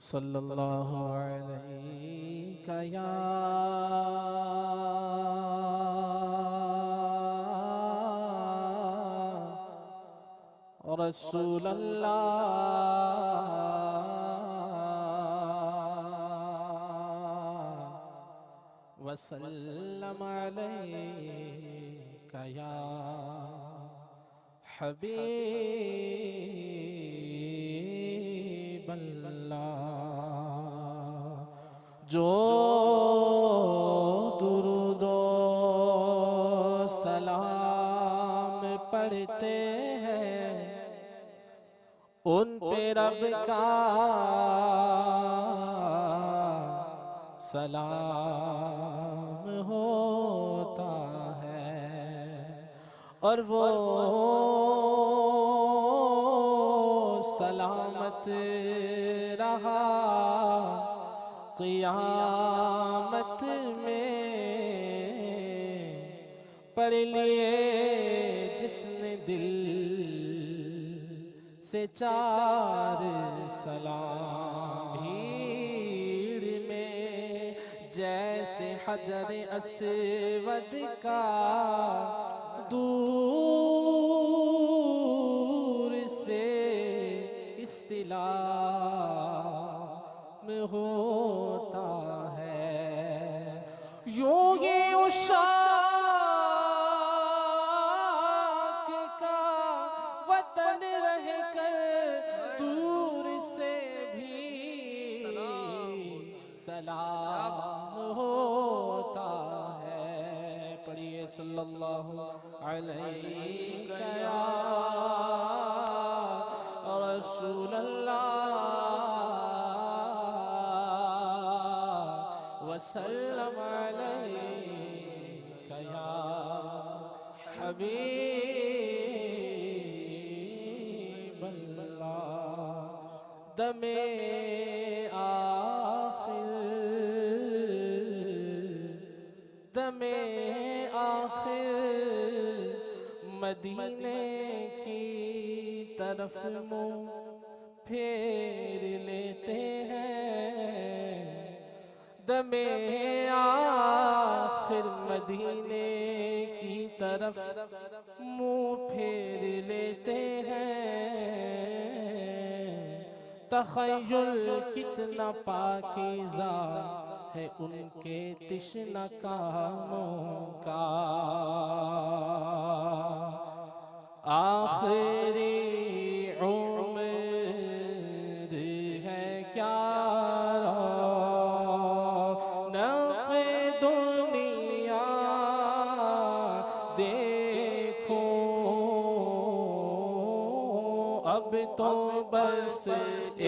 सल्लल्लाहु अलैहि या रसूल अल्लाह वसल्लम अलैका या हबीब अल्लाह। जो दुरूदो सलाम पढ़ते हैं उन पे रब का सलाम होता है और वो सलामत रहा क़ियामत में। पढ़ लिए जिसने दिल से चार सलाम, भीड़ में जैसे हजर अस्वद का दूर से इस्तिलाम होता है। यूं ये उशाक का वतन रह कर दूर से भी सलाम होता है। पढ़िए सल्लल्लाहु अलैहि या रसूल अल्लाह वसल्लम अलैका या हबीब अल्लाह। दमे आखिर मदीने की तरफ मुँह फेर लेते हैं। दमे आखिर मदीने की तरफ मुँह फेर लेते हैं। तख़य्युल कितना पाकीज़ा है उनके तिश्ना कामों का। आखिरी उम्र है क्या रौनक़ दुनिया देखो, अब तो बस एक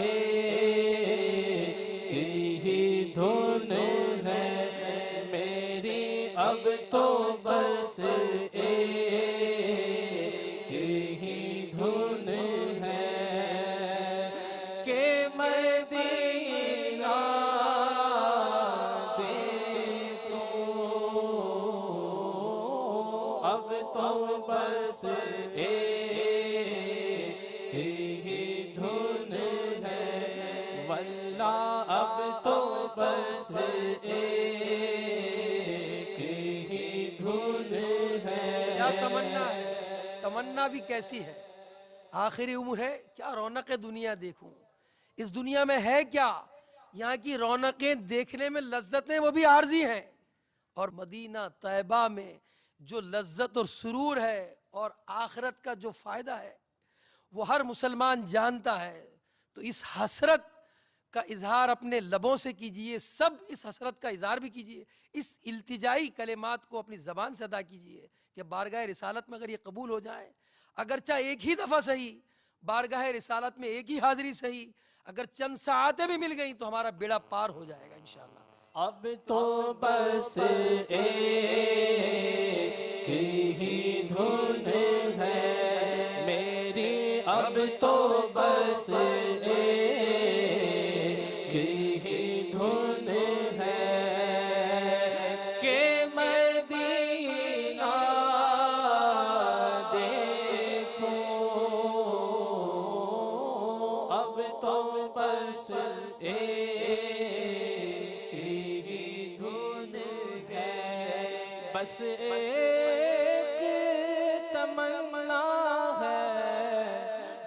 ही धुन है मेरी, अब तो बस एक ही धुन है कि मदीना देखो, अब तो बस एक ही धुन है वल्ला, अब तो बस एक ही धुन है। क्या तमन्ना है, तमन्ना भी कैसी है। आखिरी उम्र है क्या रौनक दुनिया देखूं। इस दुनिया में है क्या, यहाँ की रौनकें देखने में लज्जतें वो भी आर्जी हैं, और मदीना तैयबा में जो लज्जत और सुरूर है और आखिरत का जो फायदा है वो हर मुसलमान जानता है। तो इस हसरत का इजहार अपने लबों से कीजिए, सब इस हसरत का इजहार भी कीजिए, इस इल्तिजाई कलेमात को अपनी ज़बान से अदा कीजिए कि बारगाह रिसालत में अगर ये कबूल हो जाए, अगरचा एक ही दफ़ा सही, बारगाह रिसालत में एक ही हाज़िरी सही, अगर चंद साआतें भी मिल गई तो हमारा बेड़ा पार हो जाएगा इंशाअल्लाह। अब तो बस एक ही धुन है मेरी, अब तो बस एक ही धुन है कि मदीना देखो, अब तो बस एक ही धुन है, बस एक तमन्ना है,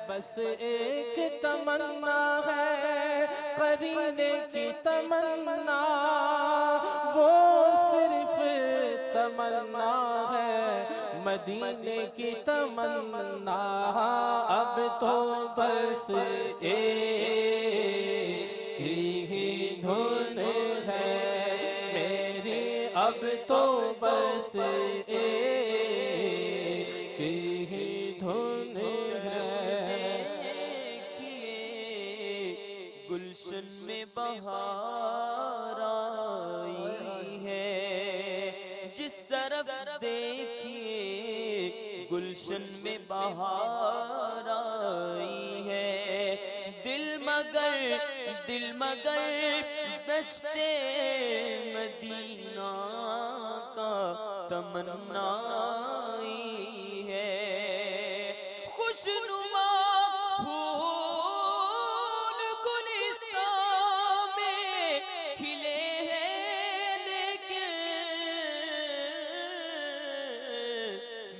बस एक तमन्ना है, करीने की तमन्ना, वो सिर्फ तमन्ना है, मदीने की तमन्ना। अब तो बस एक ही धुन है मेरी, अब तो बस एक ही धुन है। गुलशन में बहार आई है, जिस तरफ देखिए गुलशन में बहार आई है। दिल मगर दश्ते मदीना का तमन्नाई है। खुशनुमा फूल गुलिस्तान में खिले हैं, लेकिन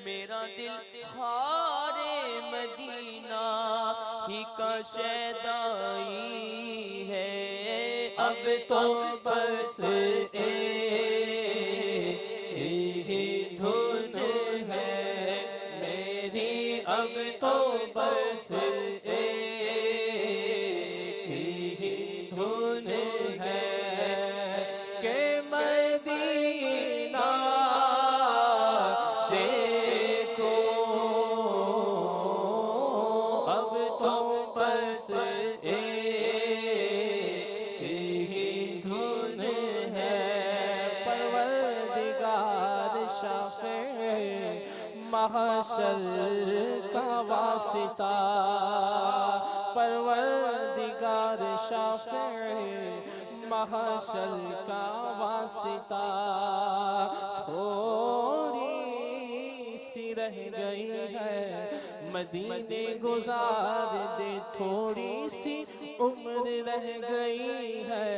मेरा दिल हारे मदीना ही का शैदाई है। अब तो बस एक ही धुन है मेरी, अब तो बस एक ही धुन है कि मदीना देखो, अब तो बस एक ही धुन है। परवरदिगार शाफ़े महशर का वासिता, परवरदिगार शाफ़े महशर का वासिता, थोड़ी सी रह गई है मदीने गुजार दे, थोड़ी सी उम्र रह गई है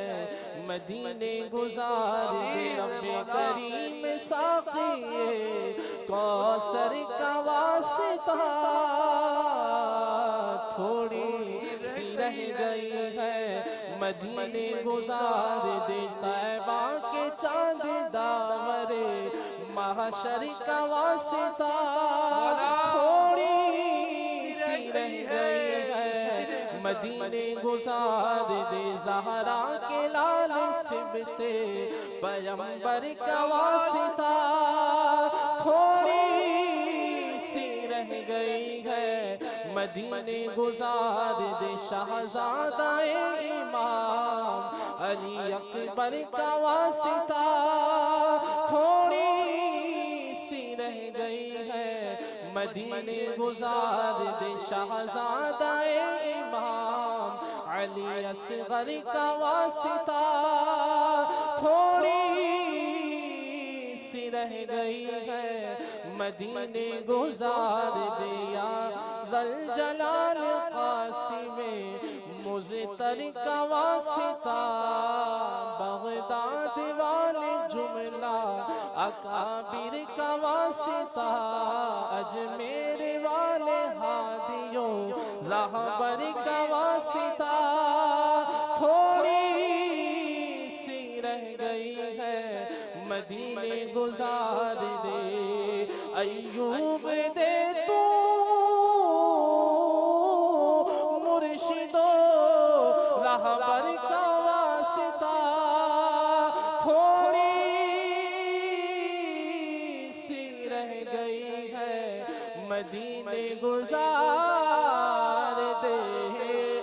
मदीने गुजार दे। रब्बे करीम साक़िए कौसर का वास्ता, थोड़ी सी रह गई है मदीने गुजार दे। तैबा के चांद दामरे महशर का वास्ता, थोड़ी सी रह गई है मदीने गुजार दे। ज़हरा के लाल सिबते पैगंबर का वास्ता, थोड़ी सी रह गई है मदीने गुजार दे। शहज़ादाए इमाम अली अकबर का वास्ता, थोड़ी सी रह गई है मदीने गुजार दे। शहज़ादाए इमाम अली असगर का वास्ता, थोड़ी सी रह गई है मदीने गुजार दे। या ज़ल जलाल क़ासिम मुज़्तर का वास्ता, बगदाद वाले जुमला अकाबिर का वास्ता, अजमेर वाले हादियों रहबर का वास्ता, थोड़ी सी रह गई है मदीने गुजार दे। अय्यूब दे तू मुर्शिदो रहबर का वास्ता, थोड़ी सी रह गई है मदीने गुजार दे।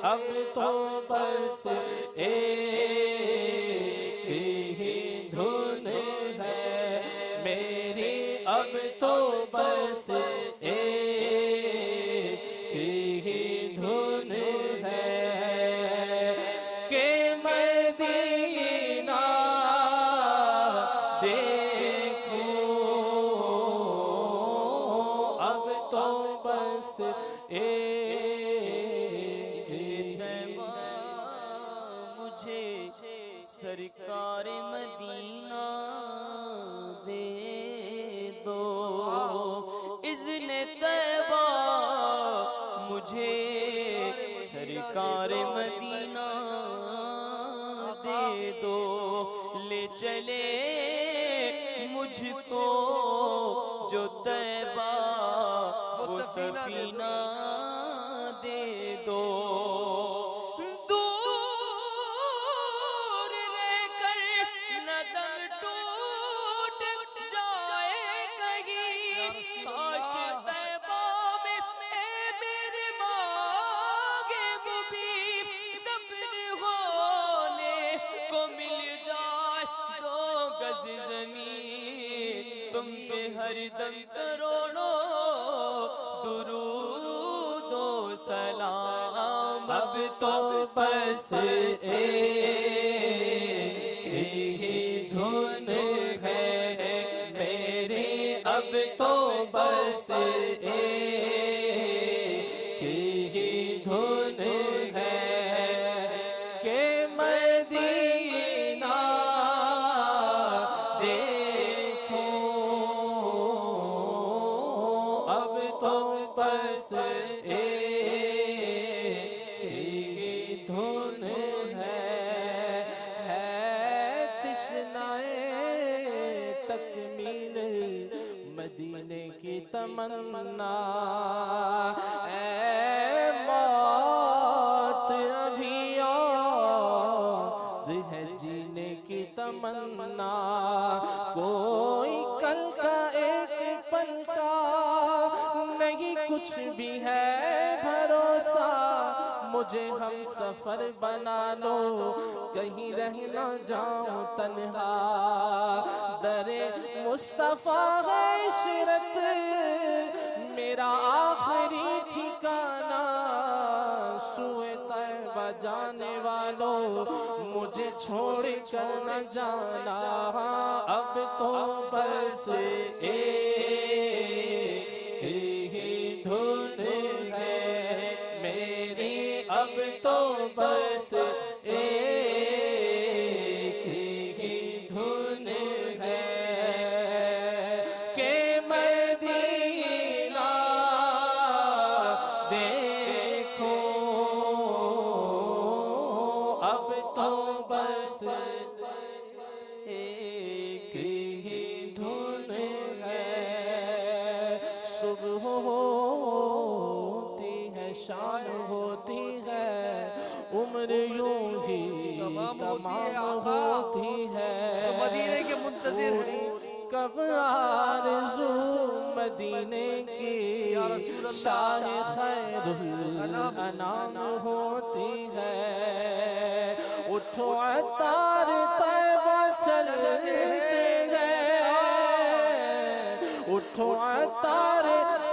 अब तो बस एक ही धुन है मेरी, अब तो बस एक ही धुन है कि मदीना देखो, अब तो बस मुझे सरकार मदीना दे दो, इज़्ने तैबा मुझे सरकार मदीना दे दो, ले चले मुझको जो तैबा वो सफीना दे दो। दूर लेकर न दम टूट जाए कहीं, काश तैबा में मेरे मांगे वो भी दफन होने को मिल जाए। दो गज ज़मीन तुम पे हर दम करोड़ों दुरूद ओ सलाम। अब तो बस एक ही धुन है मेरी, अब तो बस एक ही धुन है के मदीना देखो। अब तो बस एक ही धुन है तिश्नाए तकमील मदीने की तमन्ना। ऐ मौत अभी और है जीने की तमन्ना, कोई कल का एक पल का नहीं कुछ भी है भरोसा। मुझे हम सफर बना लो कहीं रह न जाऊं तन्हा, दरे मुस्तफा है इशरत मेरा आखिरी ठिकाना। सुए तैबा जाने वालों मुझे छोड़ कर न जाना, अब तो बस एक ही धुन है मेरी, अब तो बस एक ही धुन है के मदीना देखो। अब तो बस एक ही धुन है। सुबह होती है शाम होती है, उम्र यूं ही तमाम तमाम होती होती है। तो मदीने के मुंतज़िर हैं। कब आरज़ू मदीने की या रसूल अल्लाह, शाह खैरुल अनाम होती है। उठो अतार तैबा चलते हैं, उठो अतार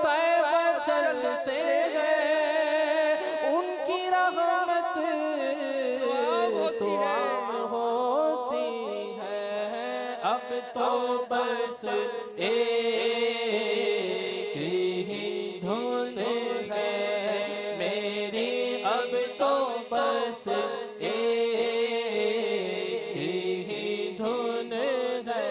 तैबा चलते हैं, उनकी रहमत तो आम होती है। अब तो बस एक ही धुन है मेरी, अब तो बस एक ही धुन है।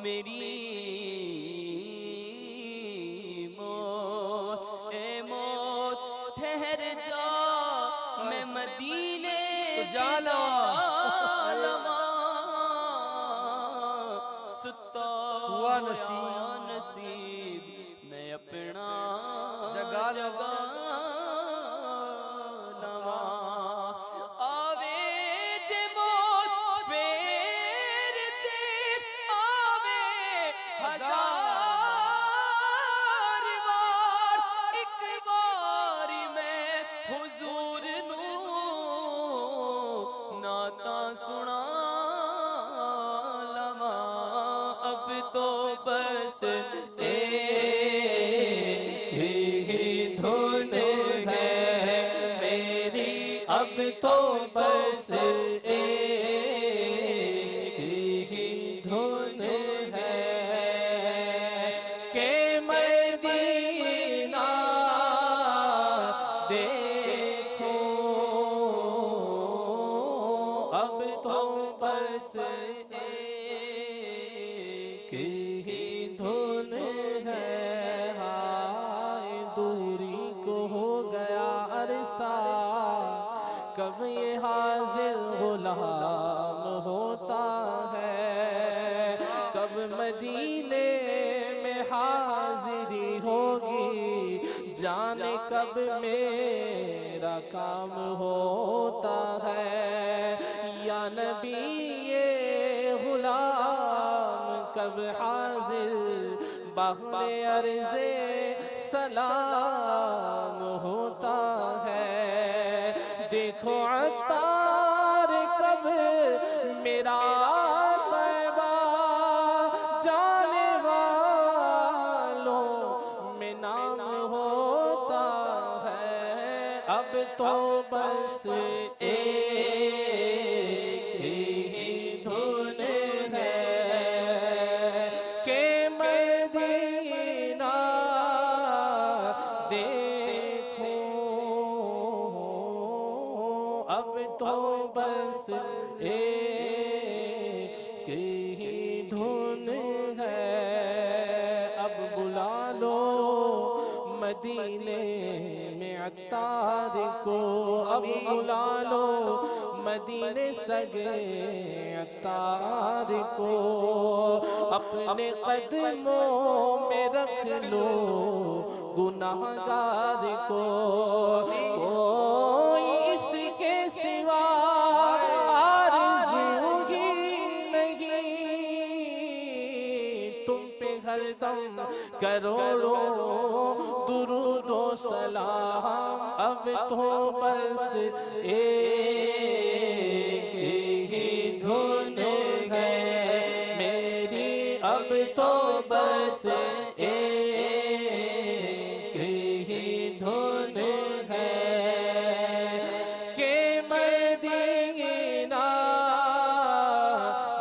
मेरी मौत, ए मौत ठहर जा, मैं मदीने जाला सुता हुआ नसीब, नसीब मैं अपना जगा लवा। लवा। आवे जे मौत फेरते आवे हजार बार, एक बारी मैं हुजूर नू नाता सुना लवा। अब तो बस एक ही धुन है मेरी, अब तो बस एक ही धुन है। गुलाम होता है। कब मदीने में हाजिरी होगी, जाने कब मेरा काम होता है। या नबी ये गुलाम कब हाजिर बाहरे अर्ज़े सलाम होता है। देखो अत्तार कब मेरा तैबा जाने वालों में नाम होता है। अब तो बस एक ही धुन है कि मदीना देखूं। अब तो बस एक ही धुन है। अब बुला लो मदीने में अत्तार को, अब बुला लो मदीने सगे अत्तार को। अपने कदमों में रख लो गुनाहगार को। कोई इसके सिवा आरज़ू ही नहीं। तुम पे हरदम करोड़ों दुरूदो सलाम। अब तो बस एक ही धुन है मेरी। अब तो बस एक ही धुन है कि मदीना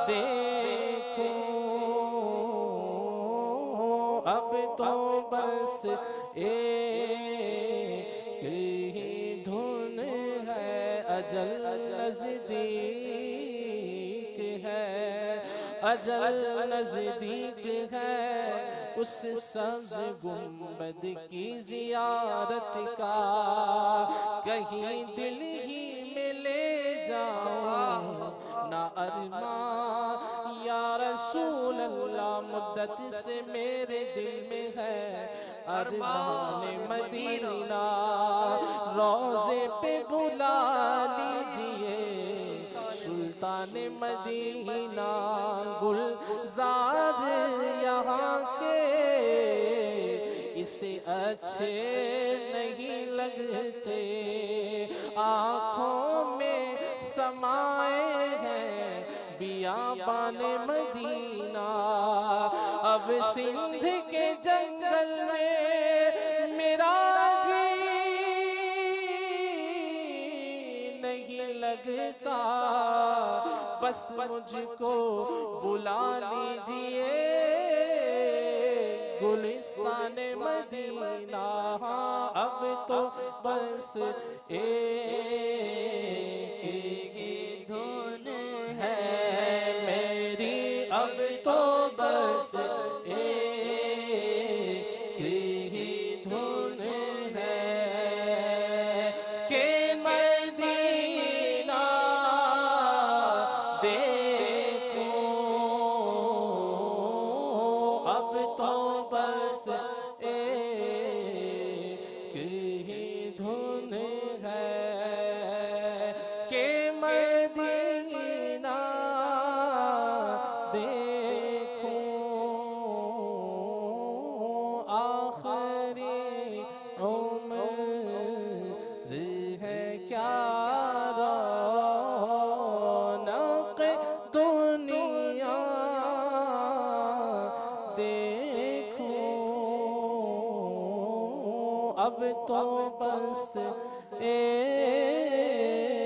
देखूं। अब तो बस एक ही धुन है। अजल नज़दीक है, अजल नज़दीक है। उस सब्ज़ गुंबद की ज़ियारत का कहीं दिल ही में ले जाऊं ना अरमां। या रसूल अल्लाह मुद्दत से मेरे दिल में है अरमान मदीना। रोज़े पे बुला लीजिए सुल्तान मदीना। गुलजार यहाँ के इसे अच्छे नहीं लगते। आँखों में समाए हैं बियाबान मदीना। अब सिंध के जंगल में मेरा जी नहीं लगता। बस मुझको बुला लीजिए गुलिस्तान मदीना। अब तो बस एक ही धुन है मेरी। अब तो बस एक ही धुन है कि मदीना देखूं। अब तो बस एक ही धुन है कि मदीना देखूं। आखिरी उम्र है क्या रौनक दुनिया देखूं। अब तो बस एक